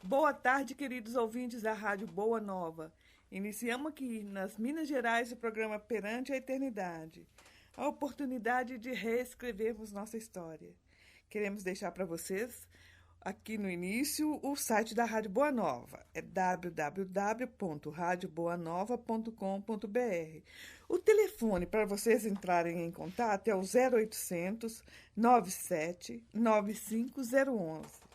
Boa tarde, queridos ouvintes da Rádio Boa Nova. Iniciamos aqui, nas Minas Gerais, o programa Perante a Eternidade, a oportunidade de reescrevermos nossa história. Queremos deixar para vocês, aqui no início, o site da Rádio Boa Nova. É www.radioboanova.com.br. O telefone para vocês entrarem em contato é o 0800 97 95011.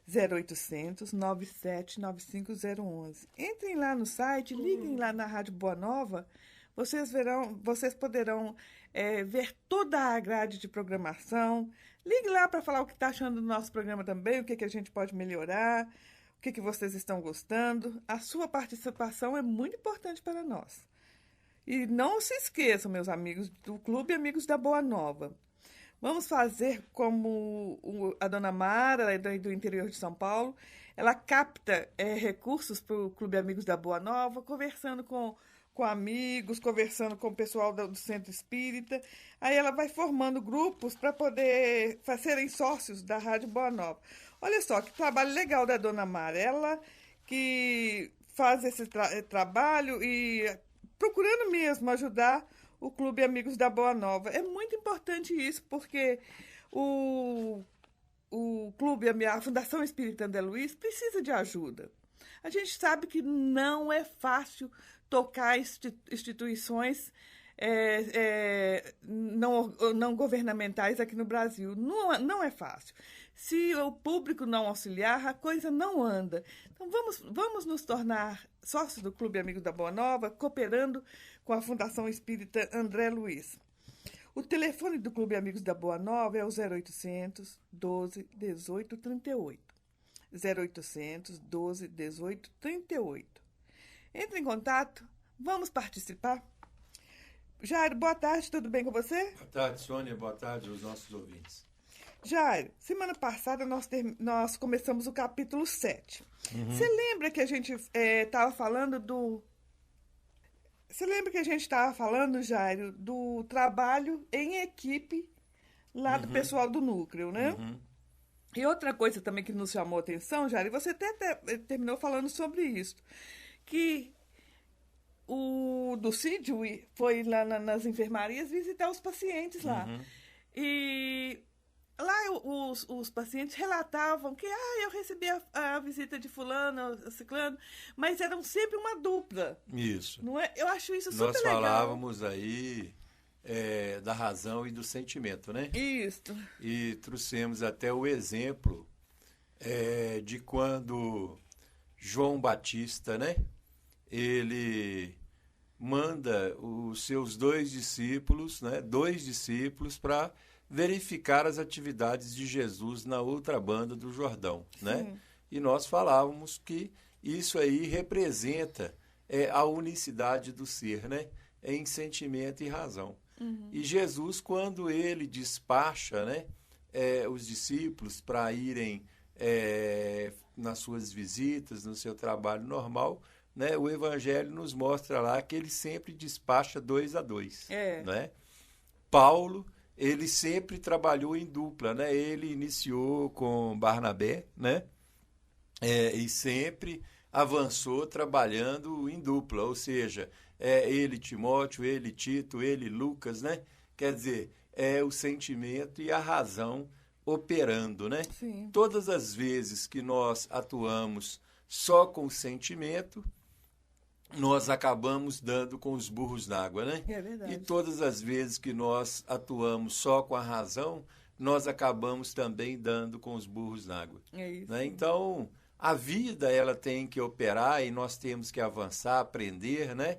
0800 97 95011. Entrem lá no site, liguem lá na Rádio Boa Nova, vocês poderão ver toda a grade de programação. Ligue lá para falar o que está achando do nosso programa também, o que a gente pode melhorar, o que vocês estão gostando. A sua participação é muito importante para nós. E não se esqueçam, meus amigos do Clube Amigos da Boa Nova. Vamos fazer como a dona Mara, ela é do interior de São Paulo. Ela capta recursos para o Clube Amigos da Boa Nova, conversando com amigos, conversando com o pessoal do Centro Espírita. Aí ela vai formando grupos para poder serem sócios da Rádio Boa Nova. Olha só, que trabalho legal da dona Mara. Ela que faz esse trabalho e procurando mesmo ajudar o Clube Amigos da Boa Nova. É muito importante isso, porque o Clube, a Fundação Espírita André Luiz, precisa de ajuda. A gente sabe que não é fácil tocar instituições não governamentais aqui no Brasil. Não é fácil. Se o público não auxiliar, a coisa não anda. Então, vamos nos tornar sócios do Clube Amigos da Boa Nova, cooperando com a Fundação Espírita André Luiz. O telefone do Clube Amigos da Boa Nova é o 0800 12 18 38. 0800 12 18 38. Entre em contato, vamos participar. Jairo, boa tarde, tudo bem com você? Boa tarde, Sônia, boa tarde aos nossos ouvintes. Jairo, semana passada nós começamos o capítulo 7. Você lembra que a gente estava falando Você lembra que a gente estava falando, Jairo, do trabalho em equipe lá do pessoal do núcleo, né? E outra coisa também que nos chamou a atenção, Jairo, e você até terminou falando sobre isso, que o Dulcídio foi lá nas enfermarias visitar os pacientes lá. E lá os pacientes relatavam que eu recebi a visita de fulano, ciclano, mas eram sempre uma dupla. Isso. Não é? Eu acho isso super Nós legal. falávamos aí da razão e do sentimento, né? Isso. E trouxemos até o exemplo de quando João Batista, né? Ele manda os seus dois discípulos para verificar as atividades de Jesus na outra banda do Jordão, né? E nós falávamos que isso aí representa a unicidade do ser, né? Em sentimento e razão. E Jesus, quando ele despacha, né, os discípulos para irem nas suas visitas, no seu trabalho normal, né, o Evangelho nos mostra lá que ele sempre despacha 2 a 2. Né? Paulo, ele sempre trabalhou em dupla, né? Ele iniciou com Barnabé, né? E sempre avançou trabalhando em dupla, ou seja, ele Timóteo, ele Tito, ele Lucas, né? Quer dizer, o sentimento e a razão operando, né? Sim. Todas as vezes que nós atuamos só com o sentimento, nós acabamos dando com os burros na água, né? É verdade. E todas as vezes que nós atuamos só com a razão, nós acabamos também dando com os burros na água. É isso. Né? Então, a vida ela tem que operar e nós temos que avançar, aprender, né?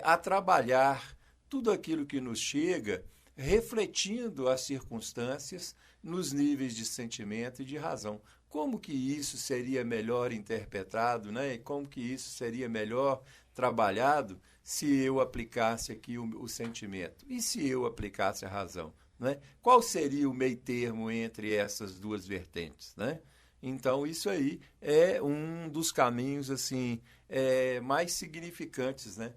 A trabalhar tudo aquilo que nos chega, refletindo as circunstâncias nos níveis de sentimento e de razão. Como que isso seria melhor interpretado, né? E como que isso seria melhor trabalhado se eu aplicasse aqui o sentimento? E se eu aplicasse a razão? Né? Qual seria o meio termo entre essas duas vertentes? Né? Então, isso aí é um dos caminhos assim, mais significantes, né?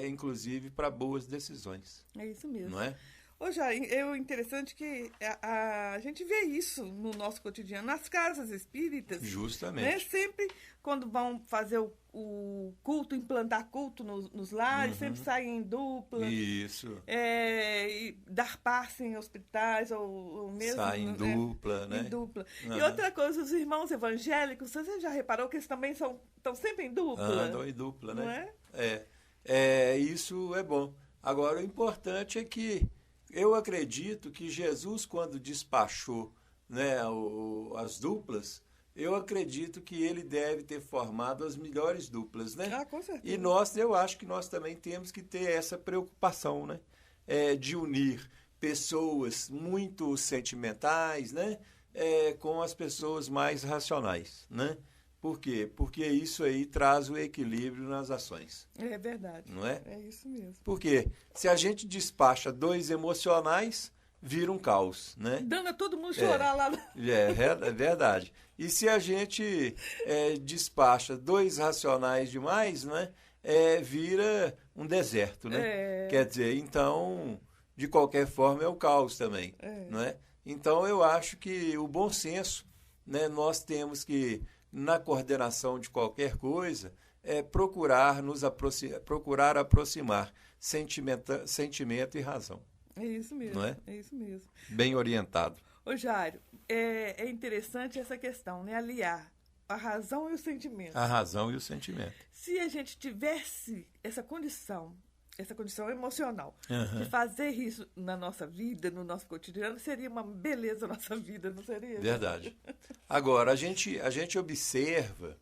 Inclusive para boas decisões. É isso mesmo. Não é? Ô, Jair, é interessante que a gente vê isso no nosso cotidiano, nas casas espíritas, né? Justamente. Sempre quando vão fazer o culto, implantar culto nos lares, sempre saem em dupla. Isso. E dar passe em hospitais, ou mesmo... Sai em dupla, né? Em dupla. E outra coisa, os irmãos evangélicos, você já reparou que eles também estão sempre em dupla? Andam em dupla, né? Não é? Isso é bom. Agora, o importante é que eu acredito que Jesus, quando despachou, né, as duplas, eu acredito que ele deve ter formado as melhores duplas, né? Com certeza. E eu acho que nós também temos que ter essa preocupação, né? De unir pessoas muito sentimentais, né? Com as pessoas mais racionais, né? Por quê? Porque isso aí traz o equilíbrio nas ações. É verdade. Não é? É isso mesmo. Porque se a gente despacha dois emocionais, vira um caos, né? Dando a todo mundo chorar lá. É verdade. E se a gente despacha dois racionais demais, né? Vira um deserto, né? Quer dizer, então, de qualquer forma, é o caos também, não é? Então, eu acho que o bom senso, né? Nós temos que, na coordenação de qualquer coisa, procurar aproximar sentimento e razão. É isso mesmo. Não é? É isso mesmo. Bem orientado. Ô, Jário, é interessante essa questão, né? Aliar a razão e o sentimento. A razão e o sentimento. Se a gente tivesse essa condição emocional, de fazer isso na nossa vida, no nosso cotidiano, seria uma beleza na nossa vida, não seria? Verdade. Agora, a gente observa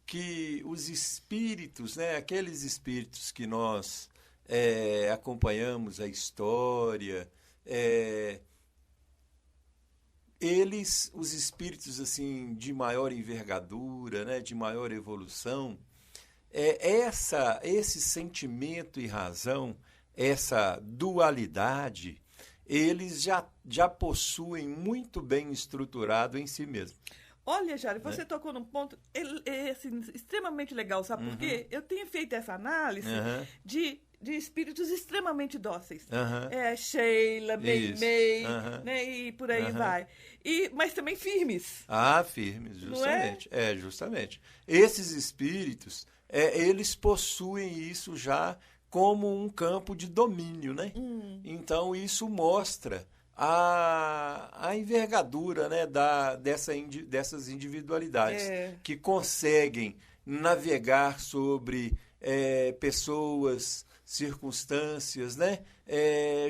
que os espíritos, né, aqueles espíritos que nós acompanhamos a história, os espíritos assim de maior envergadura, né, de maior evolução, esse sentimento e razão, essa dualidade, eles já possuem muito bem estruturado em si mesmo. Olha, Jário, você tocou num ponto assim, extremamente legal, sabe por quê? Eu tenho feito essa análise de espíritos extremamente dóceis. Sheila, Meimei, né, e por aí vai. Mas também firmes. Firmes, justamente. Não é? Justamente. Esses espíritos, eles possuem isso já como um campo de domínio, né? Então, isso mostra a envergadura, né, dessas individualidades que conseguem navegar sobre pessoas, circunstâncias, né,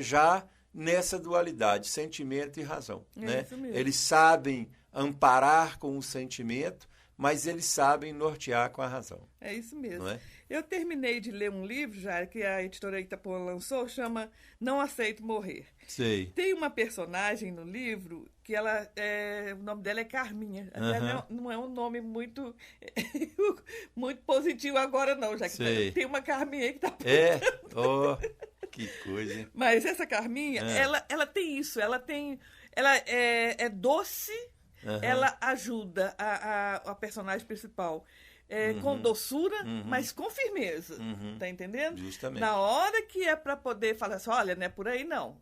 já nessa dualidade, sentimento e razão. Né? Eles sabem amparar com o sentimento, mas eles sabem nortear com a razão. É isso mesmo. Não é? Eu terminei de ler um livro, já que a editora Itapuã lançou, chama Não Aceito Morrer. Sei. Tem uma personagem no livro que o nome dela é Carminha. Até não é um nome muito, muito positivo agora, não, já que tem uma Carminha que está... Que coisa, hein? Mas essa Carminha, ela tem isso, ela é doce, ela ajuda a personagem principal. Com doçura, mas com firmeza. Tá entendendo? Justamente. Na hora que é para poder falar assim, olha, não é por aí não.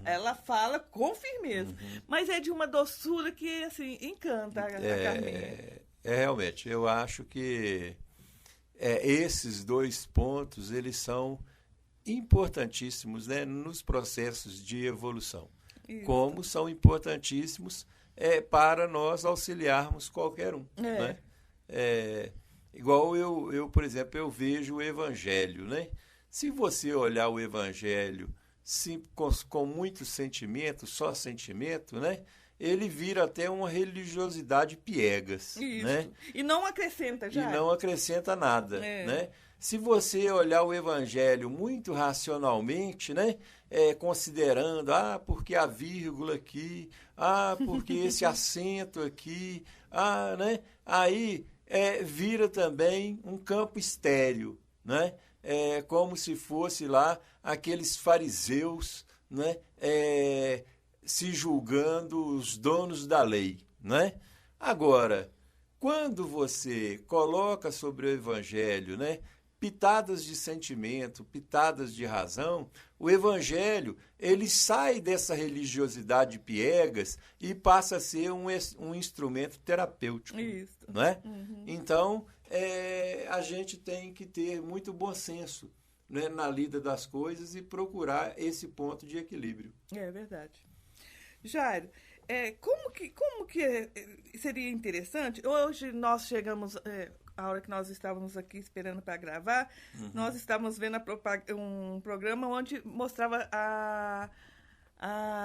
Ela fala com firmeza. Mas é de uma doçura que, assim, encanta a Carminha. Realmente, eu acho que esses dois pontos, eles são importantíssimos, né, nos processos de evolução. Isso. Como são importantíssimos para nós auxiliarmos qualquer um. Né? Igual eu, por exemplo, eu vejo o Evangelho, né? Se você olhar o Evangelho com muito sentimento, só sentimento, né? Ele vira até uma religiosidade piegas. Isso. Né? E não acrescenta já. E não acrescenta nada, né? Se você olhar o Evangelho muito racionalmente, né? Considerando, porque a vírgula aqui, porque esse acento aqui, né? Aí vira também um campo estéril, né? Como se fosse lá aqueles fariseus, né? Se julgando os donos da lei, né? Agora, quando você coloca sobre o Evangelho, né, pitadas de sentimento, pitadas de razão, o evangelho, ele sai dessa religiosidade piegas e passa a ser um instrumento terapêutico. Isso. Não é? Então, a gente tem que ter muito bom senso, né, na lida das coisas e procurar esse ponto de equilíbrio. É verdade. Jairo, como que seria interessante? Hoje nós chegamos, a hora que nós estávamos aqui esperando para gravar, nós estávamos vendo um programa onde mostrava a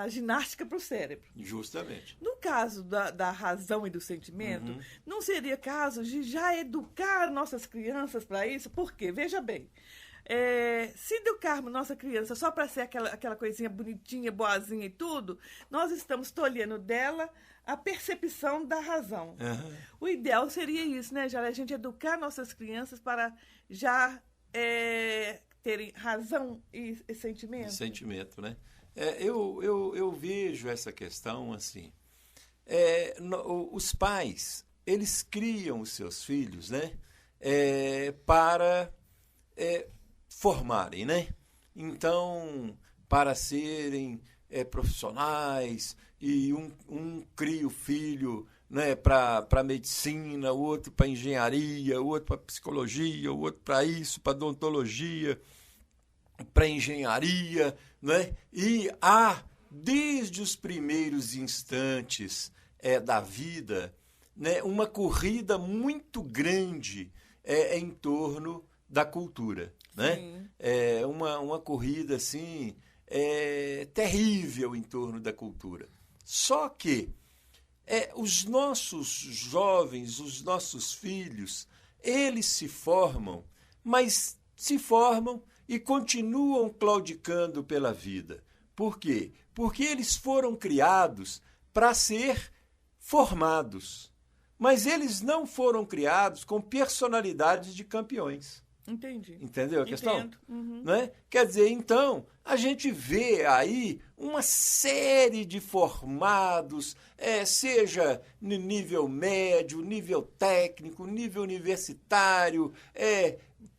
ginástica para o cérebro. Justamente. No caso da razão e do sentimento, não seria caso de já educar nossas crianças para isso? Por quê? Veja bem. Se educarmos nossa criança só para ser aquela coisinha bonitinha, boazinha e tudo, nós estamos tolhendo dela a percepção da razão. O ideal seria isso, né, Jair? A gente educar nossas crianças para já terem razão e sentimento. Sentimento, né? Eu vejo essa questão assim. Os pais, eles criam os seus filhos, né, para formarem, né? Então, para serem profissionais, e um cria o filho, né, para medicina, o outro para engenharia, o outro para psicologia, o outro para isso, para odontologia, para engenharia, né? E desde os primeiros instantes da vida, né, uma corrida muito grande em torno da cultura, né? Uma corrida assim terrível em torno da cultura. Só que os nossos jovens, os nossos filhos, eles se formam, mas se formam e continuam claudicando pela vida. Por quê? Porque eles foram criados para ser formados, mas eles não foram criados com personalidades de campeões. Entendi. Entendeu a questão? Entendo. Né? Quer dizer, então, a gente vê aí uma série de formados, seja no nível médio, nível técnico, nível universitário,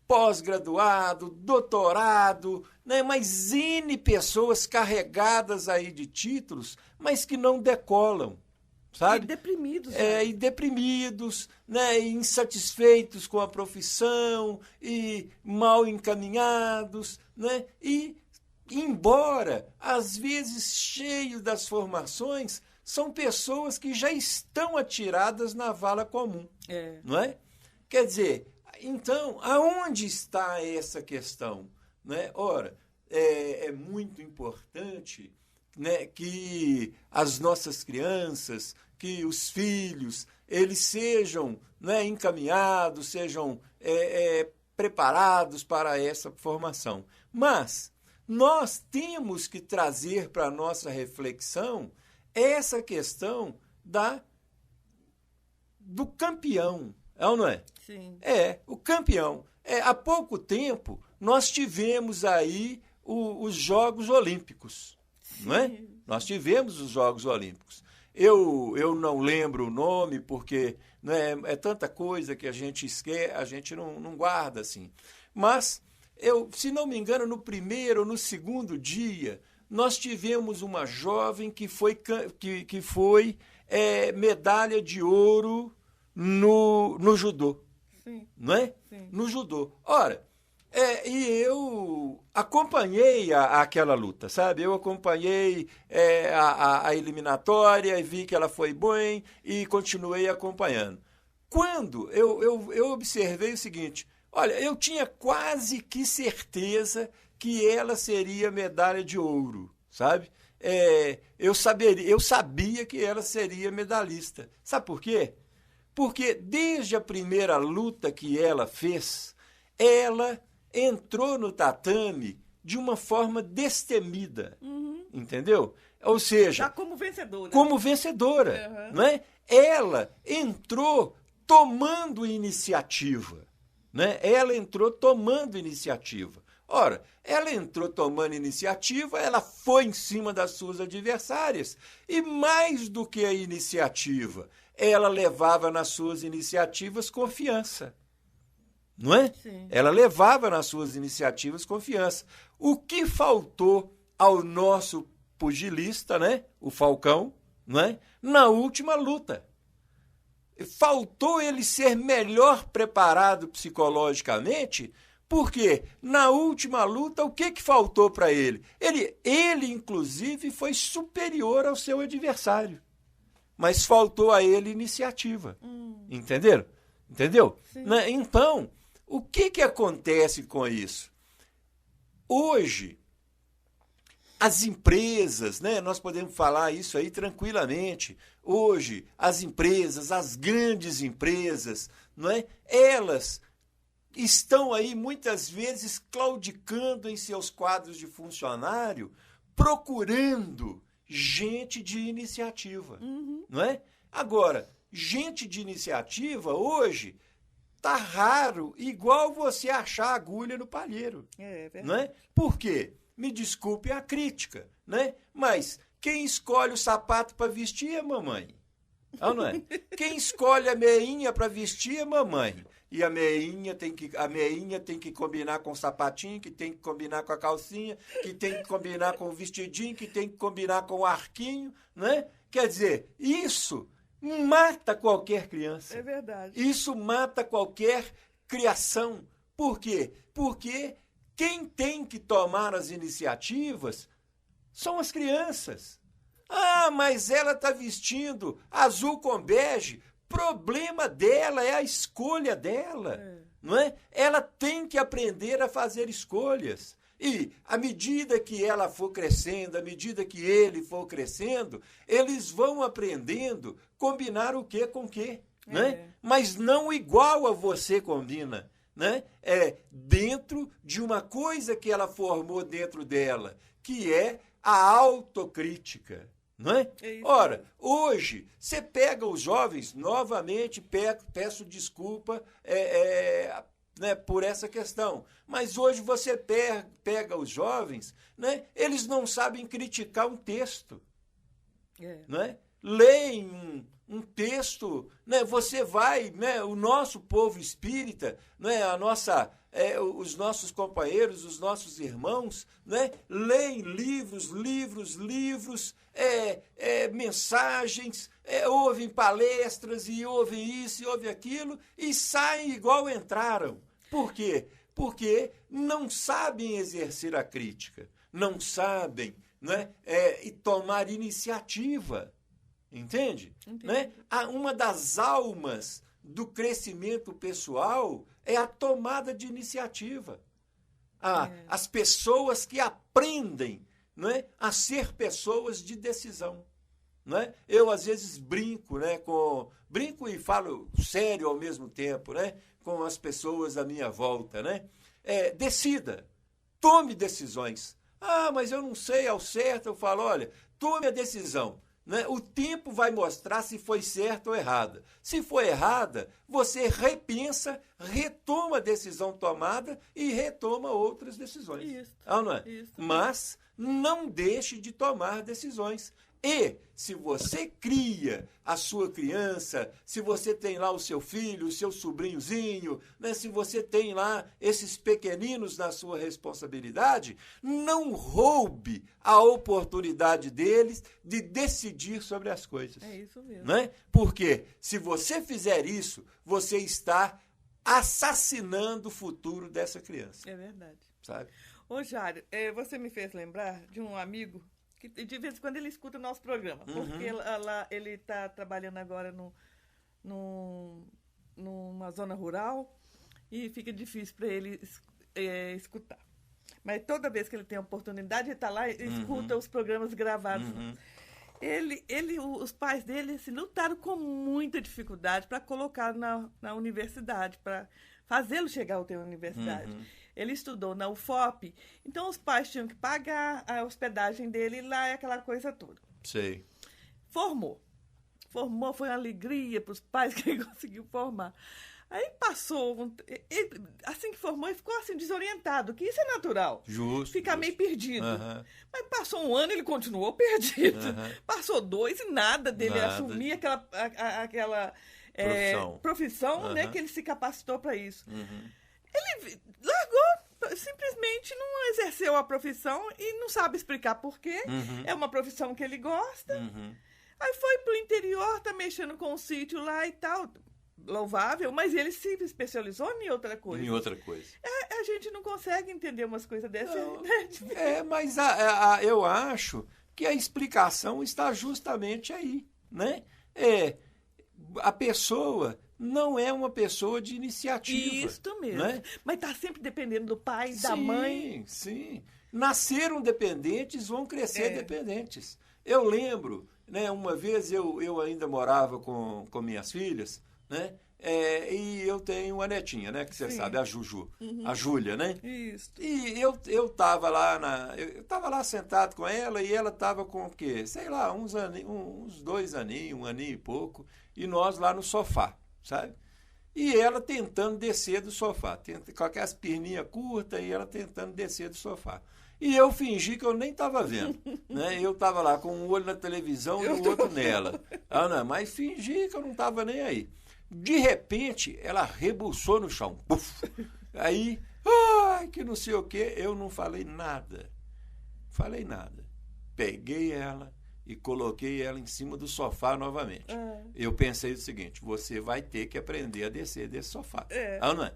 pós-graduado, doutorado, né? Mas N pessoas carregadas aí de títulos, mas que não decolam. Sabe? E deprimidos. E deprimidos, né? E insatisfeitos com a profissão, e mal encaminhados, né? E, embora, às vezes, cheios das formações, são pessoas que já estão atiradas na vala comum. Não é? Quer dizer, então, aonde está essa questão? Né? Ora, é muito importante, né, que as nossas crianças, que os filhos, eles sejam, né, encaminhados, sejam preparados para essa formação. Mas nós temos que trazer para a nossa reflexão essa questão do campeão, é ou não é? Sim. O campeão. Há pouco tempo, nós tivemos aí os Jogos Olímpicos. Não é? Nós tivemos os Jogos Olímpicos. Eu não lembro o nome, porque, né, é tanta coisa que a gente esquece, a gente não guarda assim. Mas, se não me engano, no primeiro ou no segundo dia, nós tivemos uma jovem que foi medalha de ouro no judô. Sim. Não é? Sim. No judô. Ora, e eu acompanhei aquela luta, sabe? Eu acompanhei a eliminatória e vi que ela foi bem e continuei acompanhando. Quando eu observei o seguinte, olha, eu tinha quase que certeza que ela seria medalha de ouro, sabe? Eu sabia que ela seria medalhista. Sabe por quê? Porque desde a primeira luta que ela fez, ela entrou no tatame de uma forma destemida, entendeu? Ou seja... Já como vencedora. Como vencedora, não é? Ela entrou tomando iniciativa, né? Ela entrou tomando iniciativa. Ora, ela entrou tomando iniciativa, ela foi em cima das suas adversárias. E mais do que a iniciativa, ela levava nas suas iniciativas confiança. não é? Sim. Ela levava nas suas iniciativas confiança. O que faltou ao nosso pugilista, né? O Falcão, não é? Na última luta. Faltou ele ser melhor preparado psicologicamente, porque na última luta o que faltou para ele? Ele, inclusive, foi superior ao seu adversário, mas faltou a ele iniciativa. Entenderam? Entendeu? Né? Então, o que acontece com isso? Hoje, as empresas, né, nós podemos falar isso aí tranquilamente. Hoje, as empresas, as grandes empresas, não é? Elas estão aí muitas vezes claudicando em seus quadros de funcionário, procurando gente de iniciativa, não é? Agora, gente de iniciativa hoje tá raro, igual você achar agulha no palheiro, não é? Por quê? Me desculpe a crítica, né? Mas quem escolhe o sapato para vestir é mamãe. Não é? Quem escolhe a meinha para vestir é mamãe. E a meinha tem que combinar com o sapatinho, que tem que combinar com a calcinha, que tem que combinar com o vestidinho, que tem que combinar com o arquinho, né? Quer dizer, isso mata qualquer criança. É verdade. Isso mata qualquer criação. Por quê? Porque quem tem que tomar as iniciativas são as crianças. Ah, mas ela está vestindo azul com bege. Problema dela, é a escolha dela, não é? Ela tem que aprender a fazer escolhas. E, à medida que ela for crescendo, à medida que ele for crescendo, eles vão aprendendo combinar o que com o que, né? Mas não igual a você combina. Né? Dentro de uma coisa que ela formou dentro dela, que é a autocrítica. Não é? Ora, hoje, você pega os jovens, novamente peço desculpa né, por essa questão, mas hoje você pega os jovens, né, eles não sabem criticar um texto. Não é? Leem um texto, né? Você vai, né? O nosso povo espírita, né? Os nossos companheiros, os nossos irmãos, né? Leem livros, mensagens, ouvem palestras e ouvem isso e ouvem aquilo e saem igual entraram. Por quê? Porque não sabem exercer a crítica, não sabem, né? E tomar iniciativa. Entende? Né? Uma das almas do crescimento pessoal é a tomada de iniciativa. As pessoas que aprendem, não é, a ser pessoas de decisão. Não é? Eu, às vezes, brinco, né, brinco e falo sério ao mesmo tempo, né, com as pessoas à minha volta. Né? Decida, tome decisões. Mas eu não sei ao certo. Eu falo, olha, tome a decisão. Né? O tempo vai mostrar se foi certa ou errada. Se for errada, você repensa, retoma a decisão tomada e retoma outras decisões. Isso. Não é? Isso. Mas não deixe de tomar decisões. E se você cria a sua criança, se você tem lá o seu filho, o seu sobrinhozinho, né, se você tem lá esses pequeninos na sua responsabilidade, não roube a oportunidade deles de decidir sobre as coisas. É isso mesmo. Né? Porque se você fizer isso, você está assassinando o futuro dessa criança. É verdade. Sabe? Ô, Jário, você me fez lembrar de um amigo que de vez em quando ele escuta o nosso programa, porque ele está trabalhando agora numa zona rural e fica difícil para ele escutar. Mas toda vez que ele tem a oportunidade, ele está lá e escuta os programas gravados. Os pais dele assim, lutaram com muita dificuldade para colocar na universidade, para fazê-lo chegar até a universidade. Ele estudou na UFOP, então os pais tinham que pagar a hospedagem dele lá e aquela coisa toda. Sei. Formou, foi uma alegria para os pais que ele conseguiu formar. Aí passou, assim que formou, ele ficou assim desorientado, que isso é natural. Justo. Ficar meio perdido. Mas passou um ano, ele continuou perdido. Passou 2 e nada dele assumir aquela profissão, né, que ele se capacitou para isso. Ele largou, simplesmente não exerceu a profissão e não sabe explicar por quê. É uma profissão que ele gosta. Aí foi pro interior, tá mexendo com o sítio lá e tal. Louvável, mas ele se especializou em outra coisa. Em outra coisa. A gente não consegue entender umas coisas dessas. Não, Né? mas eu acho que a explicação está justamente aí, né? A pessoa não é uma pessoa de iniciativa. Isso mesmo. Né? Mas está sempre dependendo do pai, da mãe. Sim. Nasceram dependentes, vão crescer dependentes. Eu lembro, né, uma vez eu ainda morava com minhas filhas, né? E eu tenho uma netinha, né? Que você sabe, a Juju, a Júlia, né? Isso. E eu tava lá sentado com ela e ela tava com o quê? Sei lá, uns 2 aninhos, 1 aninho e pouco, e nós lá no sofá, sabe? E ela tentando descer do sofá, com aquelas perninhas curtas e ela tentando descer do sofá. E eu fingi que eu nem estava vendo, né? Eu estava lá com um olho na televisão e o outro nela. Mas fingi que eu não estava nem aí. De repente, ela rebuçou no chão. Puf! Aí, que não sei o quê, eu não falei nada. Peguei ela e coloquei ela em cima do sofá novamente. Eu pensei o seguinte, você vai ter que aprender a descer desse sofá. Não é?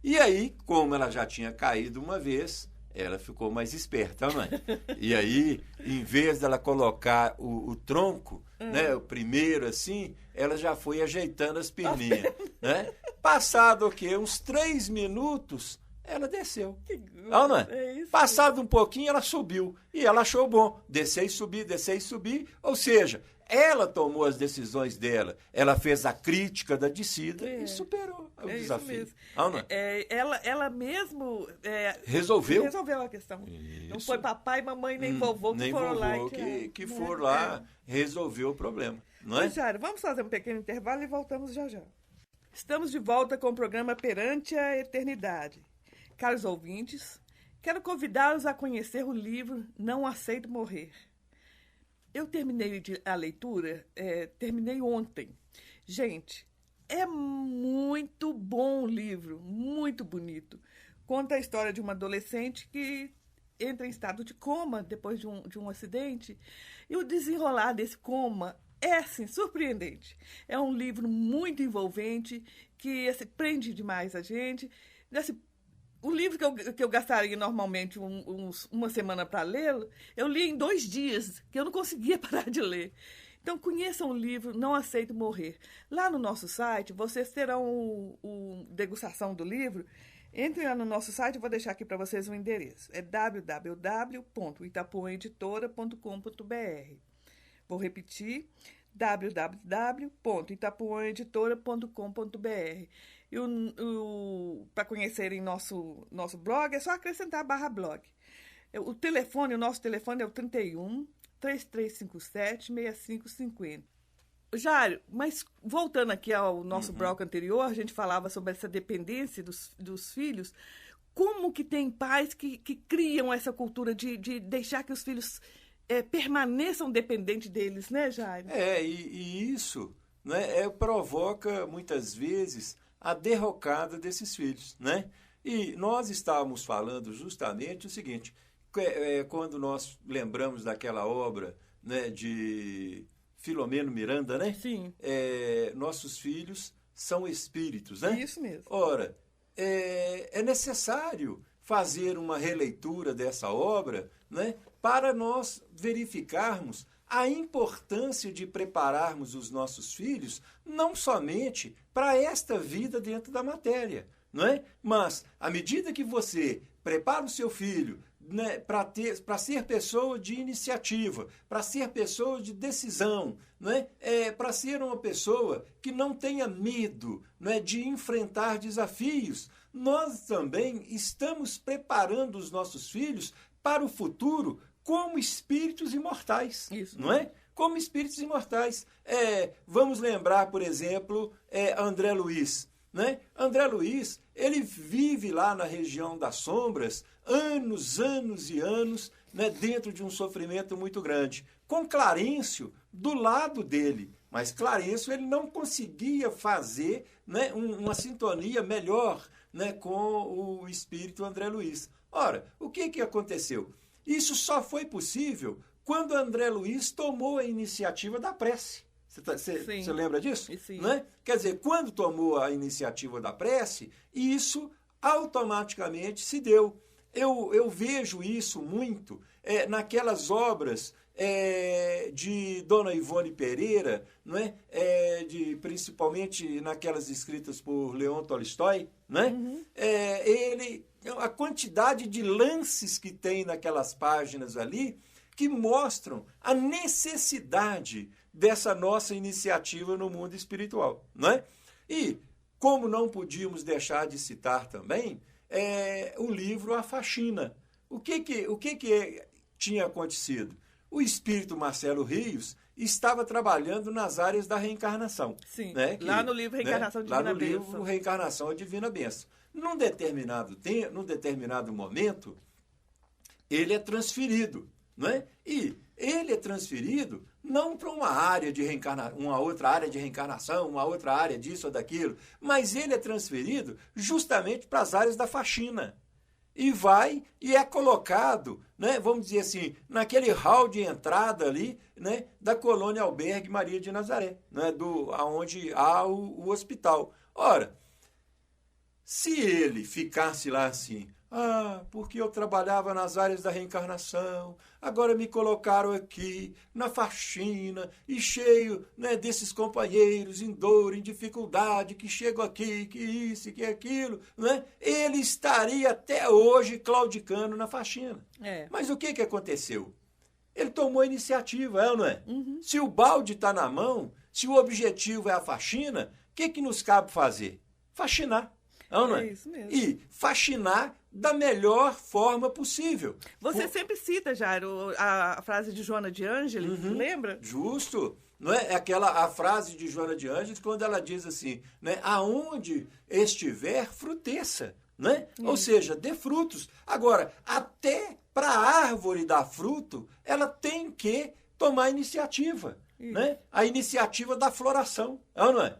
E aí, como ela já tinha caído uma vez, ela ficou mais esperta, não é? E aí, em vez dela colocar o tronco, né, o primeiro assim, ela já foi ajeitando as perninhas, né? Passado o quê? Uns 3 minutos, ela desceu. Não é? Passado um pouquinho, ela subiu. E ela achou bom. Descer e subir. Ou seja, ela tomou as decisões dela. Ela fez a crítica da descida e superou o desafio. Ela mesmo resolveu a questão. Isso. Não foi papai, mamãe, nem vovô que foram lá. Que foram lá resolver o problema. Não é? Jário, vamos fazer um pequeno intervalo e voltamos já. Estamos de volta com o programa Perante a Eternidade. Caros ouvintes, quero convidá-los a conhecer o livro Não Aceito Morrer. Eu terminei a leitura, terminei ontem. Gente, é muito bom o livro, muito bonito. Conta a história de uma adolescente que entra em estado de coma depois de um acidente. E o desenrolar desse coma é, assim, surpreendente. É um livro muito envolvente, que prende demais a gente. O livro que eu gastaria normalmente uma semana para lê-lo, eu li em 2 dias, que eu não conseguia parar de ler. Então, conheçam o livro Não Aceito Morrer. Lá no nosso site, vocês terão degustação do livro. Entrem lá no nosso site, eu vou deixar aqui para vocês o endereço. É www.itapuãeditora.com.br. Vou repetir, www.itapuãeditora.com.br. E para conhecerem nosso blog, é só acrescentar /blog. O nosso telefone é o 31 3357 6550. Jário, mas voltando aqui ao nosso bloco anterior, a gente falava sobre essa dependência dos filhos. Como que tem pais que criam essa cultura de deixar que os filhos permaneçam dependentes deles, né, Jário? E isso, né, provoca, muitas vezes, a derrocada desses filhos, né? E nós estávamos falando justamente o seguinte, quando nós lembramos daquela obra, né, de Filomeno Miranda, né? Sim. Nossos filhos são espíritos, né? Isso mesmo. Ora, é necessário fazer uma releitura dessa obra, né, para nós verificarmos a importância de prepararmos os nossos filhos não somente para esta vida dentro da matéria, não é? Mas, à medida que você prepara o seu filho, né, para ser pessoa de iniciativa, para ser pessoa de decisão, né, para ser uma pessoa que não tenha medo, né, de enfrentar desafios, nós também estamos preparando os nossos filhos para o futuro como espíritos imortais. Isso. Não é? Como espíritos imortais. Vamos lembrar, por exemplo, André Luiz. Né? André Luiz, ele vive lá na região das sombras, anos e anos, né, dentro de um sofrimento muito grande, com Clarencio do lado dele. Mas Clarencio ele não conseguia fazer, né, uma sintonia melhor, né, com o espírito André Luiz. Ora, o que aconteceu? Isso só foi possível quando André Luiz tomou a iniciativa da prece. Você lembra disso? Sim. Né? Quer dizer, quando tomou a iniciativa da prece, isso automaticamente se deu. Eu vejo isso muito naquelas obras de Dona Ivone Pereira, não é? Principalmente naquelas escritas por Leon Tolstói, né? A quantidade de lances que tem naquelas páginas ali que mostram a necessidade dessa nossa iniciativa no mundo espiritual, não é? E, como não podíamos deixar de citar também, o livro A Faxina. O que tinha acontecido? O espírito Marcelo Rios estava trabalhando nas áreas da reencarnação. Sim, né? Lá no livro Reencarnação Divina Bênção. Lá no livro Reencarnação Divina Bênção. Num determinado momento, ele é transferido, não é? E ele é transferido não para uma área de reencarnação, uma outra área de reencarnação, uma outra área disso ou daquilo, mas ele é transferido justamente para as áreas da faxina. E vai e é colocado, né, vamos dizer assim, naquele hall de entrada ali, né, da colônia Albergue Maria de Nazaré, né, onde há o hospital. Ora, se ele ficasse lá assim, porque eu trabalhava nas áreas da reencarnação, agora me colocaram aqui na faxina e cheio, né, desses companheiros em dor, em dificuldade, que chegam aqui, que isso, que aquilo, né? Ele estaria até hoje claudicando na faxina. Mas o que aconteceu? Ele tomou a iniciativa, ou não é? Uhum. Se o balde está na mão, se o objetivo é a faxina, o que nos cabe fazer? Faxinar. Não é? Isso mesmo. E faxinar da melhor forma possível. Você sempre cita, Jairo, a frase de Joana de Ângeles, lembra? Justo. Não é? A frase de Joana de Ângeles, quando ela diz assim, né? Aonde estiver, fruteça. Né? Ou seja, dê frutos. Agora, até para a árvore dar fruto, ela tem que tomar iniciativa. Né? A iniciativa da floração. Não é?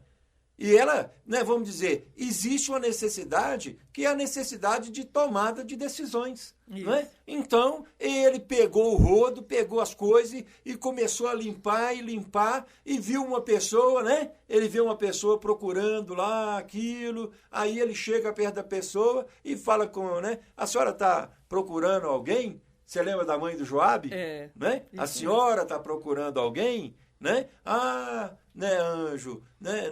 E ela, né, vamos dizer, existe uma necessidade que é a necessidade de tomada de decisões. Né? Então, ele pegou o rodo, pegou as coisas e começou a limpar e viu uma pessoa, né? Ele vê uma pessoa procurando lá aquilo, aí ele chega perto da pessoa e fala com, né? A senhora está procurando alguém? Você lembra da mãe do Joabe? Né? A senhora está procurando alguém? Né? Né, anjo, né,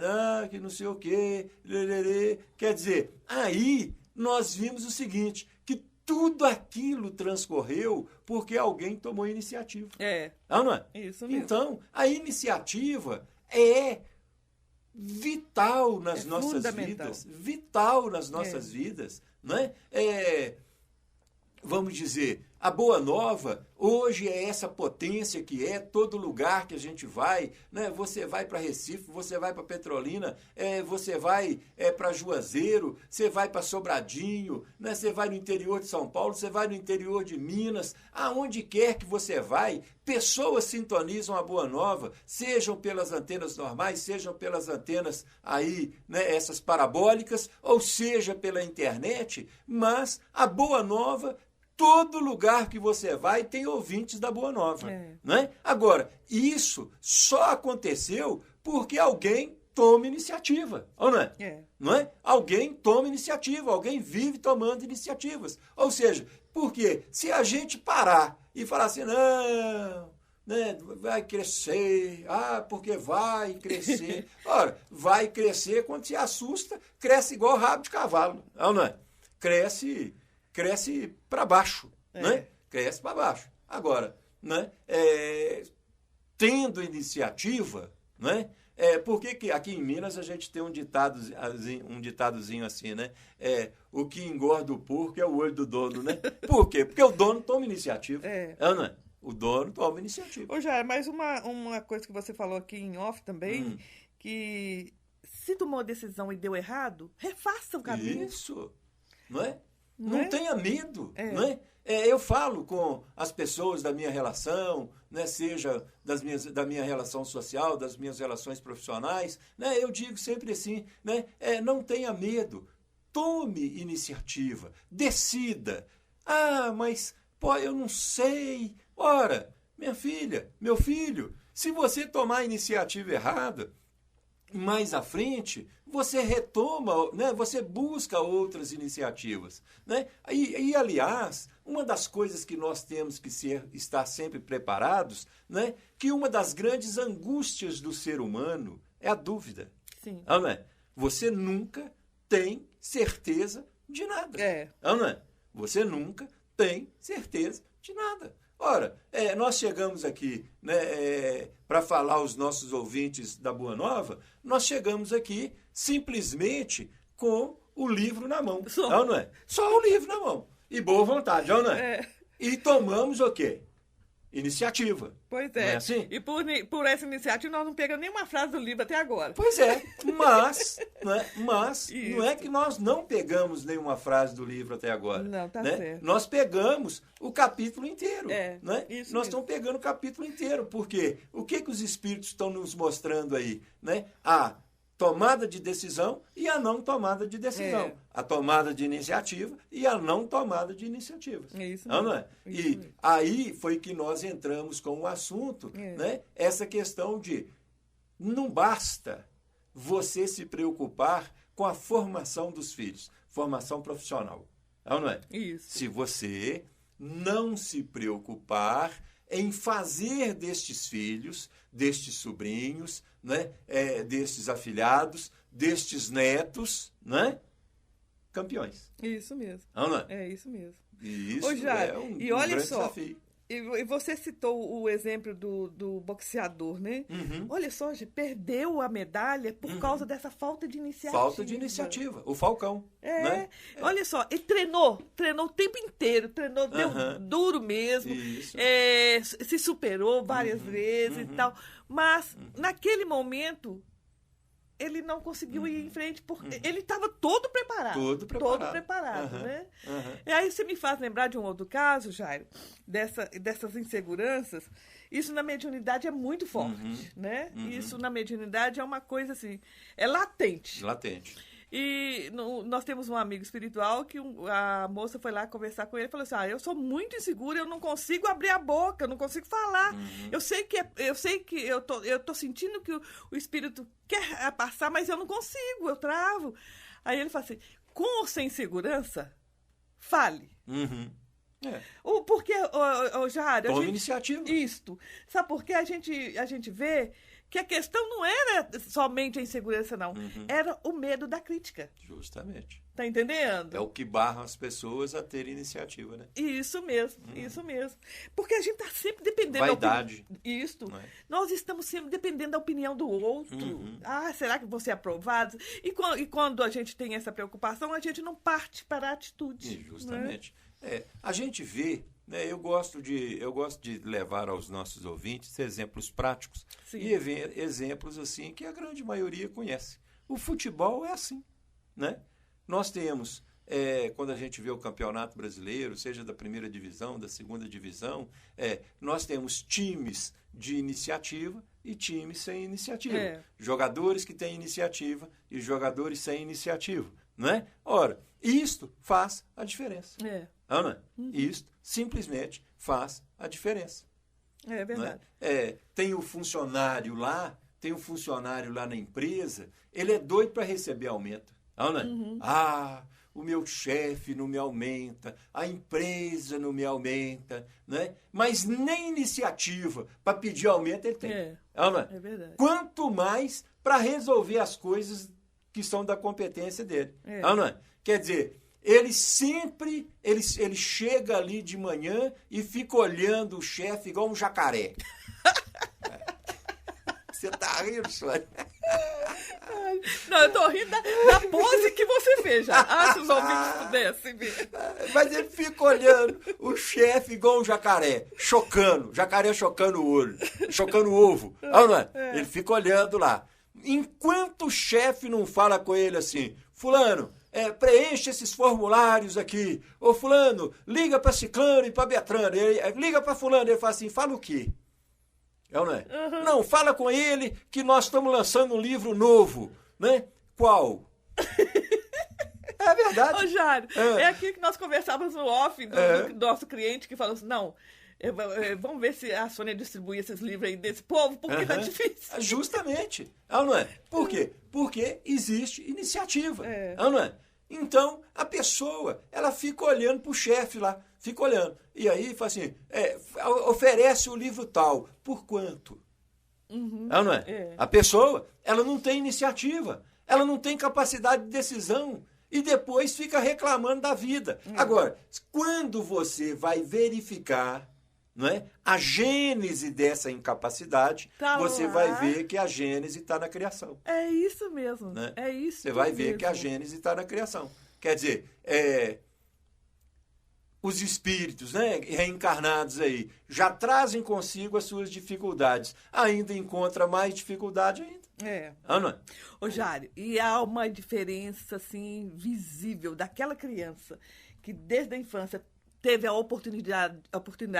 que não sei o quê, quer dizer, aí nós vimos o seguinte, que tudo aquilo transcorreu porque alguém tomou iniciativa. Não é? Isso mesmo. Então, a iniciativa é vital nas nossas vidas, vital nas nossas vidas, né? Vamos dizer, a Boa Nova hoje é essa potência que é todo lugar que a gente vai, né? Você vai para Recife, você vai para Petrolina, você vai para Juazeiro, você vai para Sobradinho, né? Você vai no interior de São Paulo, você vai no interior de Minas, aonde quer que você vai, pessoas sintonizam a Boa Nova, sejam pelas antenas normais, sejam pelas antenas aí, né, essas parabólicas, ou seja pela internet, mas a Boa Nova, todo lugar que você vai tem ouvintes da Boa Nova. Né? Agora, isso só aconteceu porque alguém toma iniciativa, ou não é? Não é? Alguém toma iniciativa, alguém vive tomando iniciativas. Ou seja, porque se a gente parar e falar assim, não, né, vai crescer, porque vai crescer. Ora, vai crescer quando se assusta, cresce igual rabo de cavalo, ou não é? Cresce para baixo, né? Cresce para baixo. Agora, né? Tendo iniciativa, né? Por que aqui em Minas a gente tem um ditadozinho assim, né? O que engorda o porco é o olho do dono, né? Por quê? Porque o dono toma iniciativa. Não é? O dono toma iniciativa. Ô, Jair, mas uma coisa que você falou aqui em off também, que se tomou a decisão e deu errado, refaça o caminho. Isso, não é? Não tenha medo, não é? Eu falo com as pessoas da minha relação, né, seja da minha relação social, das minhas relações profissionais, né, eu digo sempre assim, né, não tenha medo, tome iniciativa, decida. Ah, mas, pô, eu não sei. Ora, minha filha, meu filho, se você tomar a iniciativa errada, mais à frente, você retoma, né? Você busca outras iniciativas. Né? Aliás, uma das coisas que nós temos que estar sempre preparados, né? Que uma das grandes angústias do ser humano é a dúvida. Sim. Não é? Você nunca tem certeza de nada. Não é? Você nunca tem certeza de nada. Ora, nós chegamos aqui, né, para falar aos nossos ouvintes da Boa Nova, nós chegamos aqui simplesmente com o livro na mão. Não é? Só o livro na mão. E boa vontade, não é? E tomamos o quê? Iniciativa. Pois é. Não é assim? E por essa iniciativa nós não pegamos nenhuma frase do livro até agora. Pois é, mas não é que nós não pegamos nenhuma frase do livro até agora. Não, tá né? certo. Nós pegamos o capítulo inteiro. Né? Nós estamos pegando o capítulo inteiro. Por quê? O que os espíritos estão nos mostrando aí? Né? A tomada de decisão e a não tomada de decisão. A tomada de iniciativa e a não tomada de iniciativas. Isso não mesmo. é? E aí foi que nós entramos com o assunto, né? Essa questão de não basta você se preocupar com a formação dos filhos, formação profissional. Não é? Isso. Se você não se preocupar em fazer destes filhos, destes sobrinhos, né, destes afilhados, destes netos, né, campeões. Isso mesmo. Não é? É isso mesmo. E isso Jair, é um olha grande só, desafio. E você citou o exemplo do boxeador, né? Uhum. Olha só, gente, perdeu a medalha por causa dessa falta de iniciativa. Falta de iniciativa. O Falcão. Né? Olha só, e treinou o tempo inteiro, deu duro mesmo, se superou várias vezes e tal, mas naquele momento ele não conseguiu ir em frente porque ele estava todo preparado. Todo preparado, né? E aí você me faz lembrar de um outro caso, Jairo, dessas inseguranças. Isso na mediunidade é muito forte, né? Isso na mediunidade é uma coisa assim, é latente. E nós temos um amigo espiritual que a moça foi lá conversar com ele e falou assim, eu sou muito insegura, eu não consigo abrir a boca, eu não consigo falar. Eu sei que eu tô sentindo que o espírito quer passar, mas eu não consigo, eu travo. Aí ele fala assim, com ou sem segurança, fale. Porque, Jário... Tome iniciativa. Isto. Sabe por quê? A gente vê que a questão não era somente a insegurança, não. Era o medo da crítica. Justamente. Tá entendendo? É o que barra as pessoas a ter iniciativa, né? Isso mesmo. Porque a gente tá sempre dependendo... Vaidade. Isto. Nós estamos sempre dependendo da opinião do outro. Será que vou ser aprovado? E quando a gente tem essa preocupação, a gente não parte para a atitude. Justamente. A gente vê... Eu gosto de levar aos nossos ouvintes exemplos práticos. Sim. E exemplos assim que a grande maioria conhece. O futebol é assim, né? Nós temos, quando a gente vê o campeonato brasileiro, seja da primeira divisão, da segunda divisão, nós temos times de iniciativa e times sem iniciativa. Jogadores que têm iniciativa e jogadores sem iniciativa, né? Ora, isto faz a diferença. Ana, isto simplesmente faz a diferença. É verdade. Né? Tem um funcionário lá na empresa, ele é doido para receber aumento. Ana, o meu chefe não me aumenta, a empresa não me aumenta, né? Mas nem iniciativa para pedir aumento ele tem. Ana, é verdade. Quanto mais para resolver as coisas que são da competência dele. Ana, quer dizer... Ele chega ali de manhã e fica olhando o chefe igual um jacaré. Você tá rindo, Sônia? Não, eu tô rindo da pose que você fez já. Se os ouvintes pudessem ver. Mas ele fica olhando o chefe igual um jacaré, jacaré chocando o olho, chocando o ovo. Ele fica olhando lá. Enquanto o chefe não fala com ele assim, fulano, preenche esses formulários aqui. Ô, fulano, liga para Ciclano e para Beltrano. Liga para fulano. Ele fala assim, fala o quê? Não, fala com ele que nós estamos lançando um livro novo. Né? Qual? É verdade. Ô, Jário, é aquilo que nós conversávamos no off do nosso cliente que falou assim, não, vamos ver se a Sônia distribui esses livros aí desse povo, porque tá difícil. Justamente. Não é? Por quê? Porque existe iniciativa. Não é? Então, a pessoa, ela fica olhando pro chefe lá, fica olhando. E aí, fala assim, oferece o livro tal. Por quanto? Não é? A pessoa, ela não tem iniciativa, ela não tem capacidade de decisão e depois fica reclamando da vida. Agora, quando você vai verificar, não é, a gênese dessa incapacidade, você vai ver que a gênese está na criação. É isso mesmo. Né? É isso. Você vai ver que a gênese está na criação. Quer dizer, os espíritos, né, reencarnados aí já trazem consigo as suas dificuldades. Ainda encontra mais dificuldade ainda. Não é? Ô, Jário, e há uma diferença assim visível daquela criança que desde a infância teve a oportunidade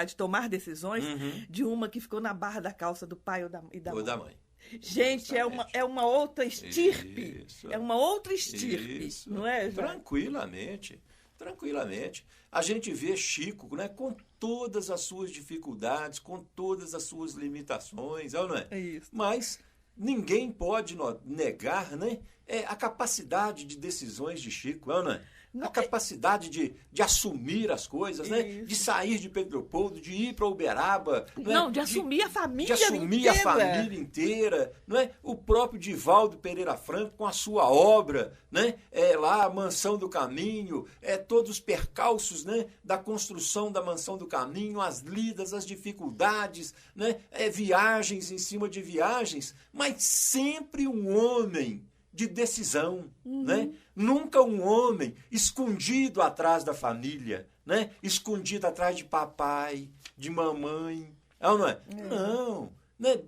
de tomar decisões de uma que ficou na barra da calça do pai e da mãe. Gente, é uma outra estirpe. Isso. É uma outra estirpe, isso. Não é, Jário? Tranquilamente. A gente vê Chico, né, com todas as suas dificuldades, com todas as suas limitações, não é? É isso. Mas ninguém pode negar, né, a capacidade de decisões de Chico, não é? A capacidade de assumir as coisas, né? De sair de Pedro Leopoldo, de ir para Uberaba. De assumir a família inteira. De assumir a família inteira. Não é? O próprio Divaldo Pereira Franco com a sua obra, né? Lá, a Mansão do Caminho, todos os percalços, né? Da construção da Mansão do Caminho, as lidas, as dificuldades, né? Viagens em cima de viagens, mas sempre um homem de decisão, né? Nunca um homem escondido atrás da família, né? Escondido atrás de papai, de mamãe, não é? Não, né?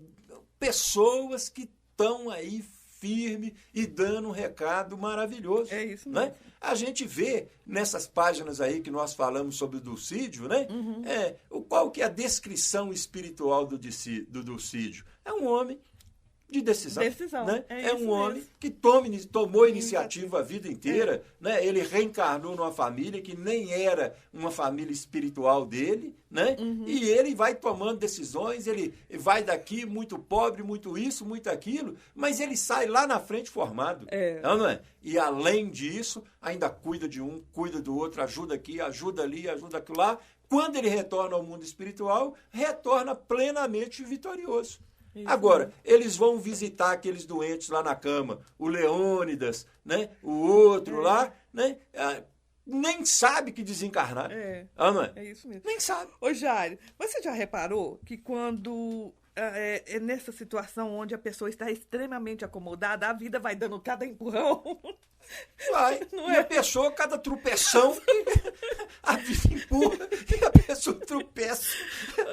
Pessoas que estão aí firme e dando um recado maravilhoso. É isso mesmo. Né? A gente vê nessas páginas aí que nós falamos sobre o Dulcídio, né? Qual que é a descrição espiritual do Dulcídio? É um homem de decisão. Né? É um homem que tomou iniciativa a vida inteira. Né? Ele reencarnou numa família que nem era uma família espiritual dele. Né? E ele vai tomando decisões, ele vai daqui muito pobre, muito isso, muito aquilo, mas ele sai lá na frente formado. Não é? E além disso, ainda cuida de um, cuida do outro, ajuda aqui, ajuda ali, ajuda aquilo lá. Quando ele retorna ao mundo espiritual, retorna plenamente vitorioso. Agora, eles vão visitar aqueles doentes lá na cama, o Leônidas, né? O outro lá, né? Nem sabe que desencarnaram. Não é? É isso mesmo. Nem sabe. Ô, Jário, você já reparou que quando é nessa situação onde a pessoa está extremamente acomodada, a vida vai dando cada empurrão? Vai. Não e a pessoa, cada tropeção, a vida empurra e a pessoa tropeça.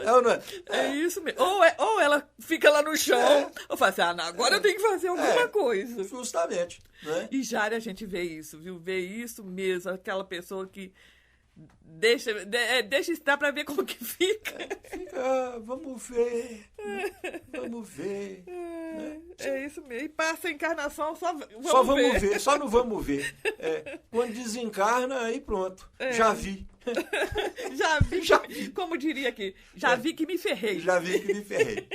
Não é? É isso mesmo. Ou ela fica lá no chão, ou fala assim, agora eu tenho que fazer alguma coisa. Justamente. Né? E Jário, a gente vê isso, viu? Vê isso mesmo, aquela pessoa que deixa estar para ver como que fica. Vamos ver. Né? É isso mesmo. E passa a encarnação, só vamos ver. Só não vamos ver. Quando desencarna, aí pronto. Já vi. Já vi. Como diria aqui, já vi que me ferrei. Já vi que me ferrei.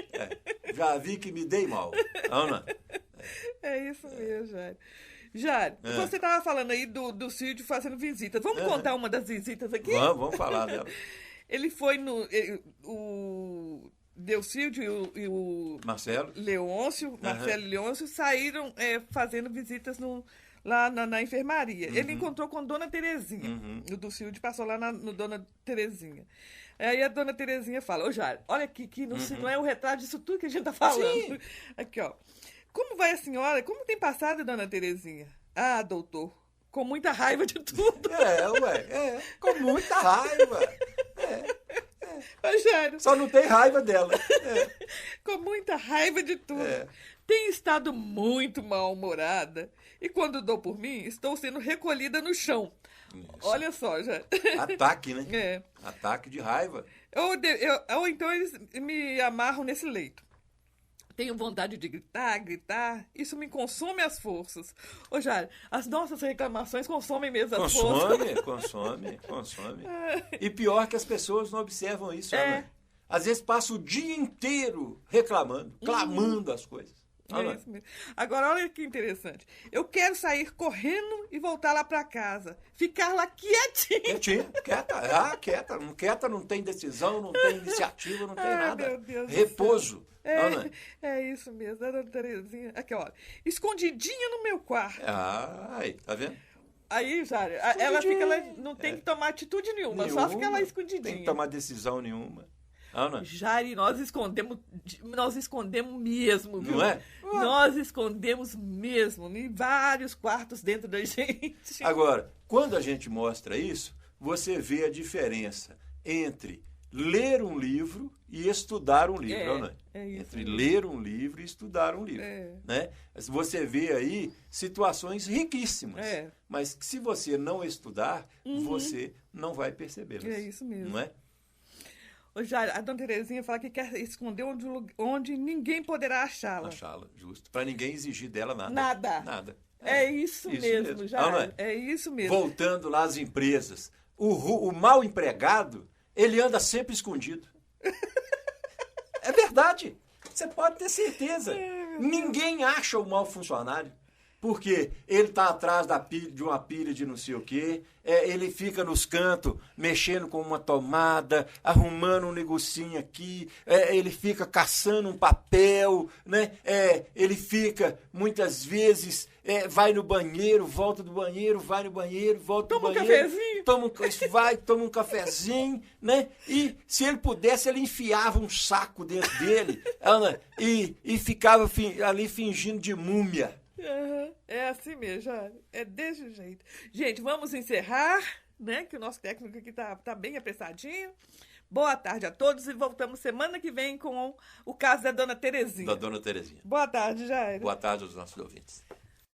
Já vi que me dei mal. Não. É isso mesmo, Jário. Jário, você estava falando aí do Cídio fazendo visitas. Vamos contar uma das visitas aqui? Vamos falar dela. Ele foi o Delcídio e o Marcelo Leôncio e Leôncio saíram fazendo visitas lá na enfermaria. Ele encontrou com Dona Terezinha. O Dulcídio passou lá no Dona Terezinha. Aí a Dona Terezinha fala, ô Jário, olha aqui, que não é o retrato disso tudo que a gente tá falando. Sim. Aqui, ó. Como vai a senhora? Como tem passado, Dona Terezinha? Ah, doutor, com muita raiva de tudo. Com muita raiva. Jário. Só não tem raiva dela. Com muita raiva de tudo. Tenho estado muito mal-humorada e quando dou por mim, estou sendo recolhida no chão. Isso. Olha só, já. Ataque, né? Ataque de raiva. Ou então eles me amarram nesse leito. tenho vontade de gritar, isso me consome as forças. Ô, Jário, as nossas reclamações consomem mesmo as forças. Consome. E pior que as pessoas não observam isso, né? Às vezes passa o dia inteiro reclamando, clamando as coisas. É isso mesmo. Agora, olha que interessante. Eu quero sair correndo e voltar lá para casa. Ficar lá quietinha. Quieta. Quieta não tem decisão, não tem iniciativa, não tem nada. Meu Deus Repouso. É isso mesmo, a dona Terezinha. Aqui, olha. Escondidinha no meu quarto. Aí, tá vendo? Aí, Jário, ela fica lá, não tem que tomar atitude nenhuma, só fica lá escondidinha. Não tem que tomar decisão nenhuma. Jário, nós escondemos mesmo, viu? Não é? Nós escondemos mesmo, em vários quartos dentro da gente. Agora, quando a gente mostra isso, você vê a diferença entre ler um livro e estudar um livro, não é? Entre ler um livro e estudar um livro. Né? Você vê aí situações riquíssimas, mas que se você não estudar, você não vai percebê-las. É isso mesmo. Não é? Ô, Jário, a dona Terezinha fala que quer esconder onde ninguém poderá achá-la. Justo. Para ninguém exigir dela nada. Nada. É isso mesmo, Jário. É isso mesmo. Voltando lá às empresas, o mal empregado, ele anda sempre escondido. É verdade. Você pode ter certeza. Ninguém acha o mau funcionário. Porque ele está atrás de uma pilha de não sei o quê, ele fica nos cantos, mexendo com uma tomada, arrumando um negocinho aqui, ele fica caçando um papel, né? Ele fica, muitas vezes, vai no banheiro, volta do banheiro, vai no banheiro, volta do banheiro. Toma um cafezinho. Toma um cafezinho, né? E se ele pudesse, ele enfiava um saco dentro dele e ficava ali fingindo de múmia. É assim mesmo, Jário. É desse jeito. Gente, vamos encerrar, né? Que o nosso técnico aqui tá bem apressadinho. Boa tarde a todos e voltamos semana que vem com o caso da dona Terezinha. Da dona Terezinha. Boa tarde, Jário. Boa tarde aos nossos ouvintes.